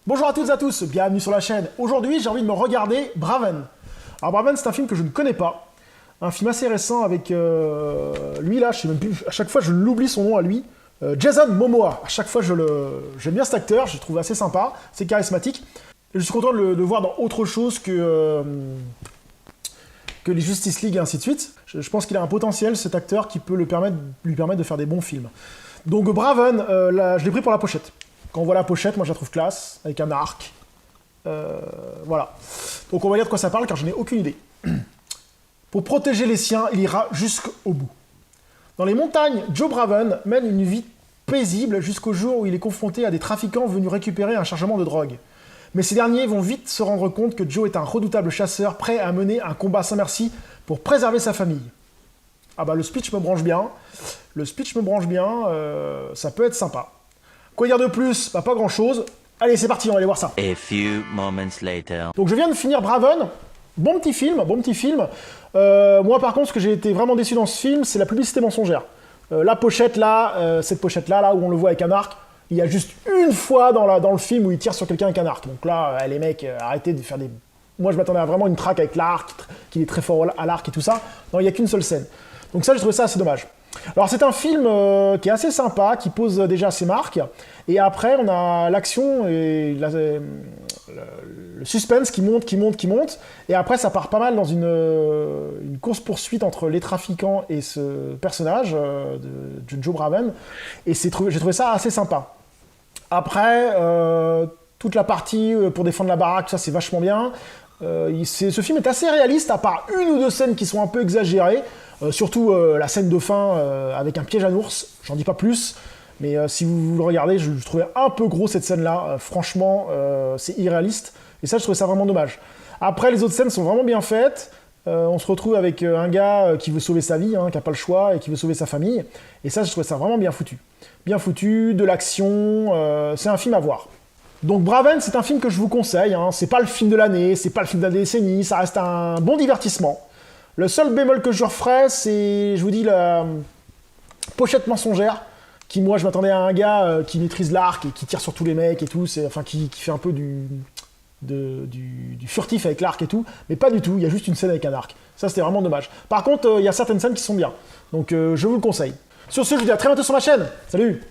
Bonjour à toutes et à tous, bienvenue sur la chaîne. Aujourd'hui, j'ai envie de me regarder Braven. Alors Braven, c'est un film que je ne connais pas. Un film assez récent avec lui là, je sais même plus, à chaque fois je l'oublie son nom à lui. Jason Momoa. À chaque fois j'aime bien cet acteur, je le trouve assez sympa, c'est charismatique. Et je suis content de le voir dans autre chose que les Justice League et ainsi de suite. Je pense qu'il a un potentiel, cet acteur, qui peut lui permettre de faire des bons films. Donc Braven, je l'ai pris pour la pochette. Quand on voit la pochette, moi je la trouve classe, avec un arc. Voilà. Donc on va lire de quoi ça parle, car je n'ai aucune idée. Pour protéger les siens, il ira jusqu'au bout. Dans les montagnes, Joe Braven mène une vie paisible jusqu'au jour où il est confronté à des trafiquants venus récupérer un chargement de drogue. Mais ces derniers vont vite se rendre compte que Joe est un redoutable chasseur prêt à mener un combat sans merci pour préserver sa famille. Ah bah le speech me branche bien. Le speech me branche bien, ça peut être sympa. Quoi dire de plus? Bah, pas grand chose. Allez, c'est parti, on va aller voir ça. A few moments later. Donc je viens de finir Braven. Bon petit film, bon petit film. Moi par contre, ce que j'ai été vraiment déçu dans ce film, c'est la publicité mensongère. La pochette là, cette pochette là où on le voit avec un arc, il y a juste une fois dans le film où il tire sur quelqu'un avec un arc. Donc là, les mecs, arrêtez de faire des... Moi je m'attendais à vraiment une traque avec l'arc, qu'il est très fort à l'arc et tout ça. Non, il n'y a qu'une seule scène. Donc ça, j'ai trouvé ça assez dommage. Alors c'est un film qui est assez sympa, qui pose déjà ses marques, et après on a l'action et le suspense qui monte, et après ça part pas mal dans une course-poursuite entre les trafiquants et ce personnage de Joe Braven, et j'ai trouvé ça assez sympa. Après, toute la partie pour défendre la baraque, ça c'est vachement bien. Ce film est assez réaliste, à part une ou deux scènes qui sont un peu exagérées. Surtout la scène de fin avec un piège à ours, j'en dis pas plus, mais si vous le regardez, je trouvais un peu gros cette scène-là, franchement, c'est irréaliste, et ça je trouvais ça vraiment dommage. Après, les autres scènes sont vraiment bien faites, on se retrouve avec un gars qui veut sauver sa vie, qui n'a pas le choix, et qui veut sauver sa famille, et ça je trouvais ça vraiment bien foutu. Bien foutu, de l'action, c'est un film à voir. Donc Braven, c'est un film que je vous conseille, c'est pas le film de l'année, c'est pas le film de la décennie, ça reste un bon divertissement. Le seul bémol que je referais, c'est, je vous dis, la pochette mensongère, qui, moi, je m'attendais à un gars qui maîtrise l'arc et qui tire sur tous les mecs et tout, enfin, qui fait un peu du furtif avec l'arc et tout, mais pas du tout, il y a juste une scène avec un arc. Ça, c'était vraiment dommage. Par contre, il y a certaines scènes qui sont bien, donc je vous le conseille. Sur ce, je vous dis à très bientôt sur ma chaîne. Salut!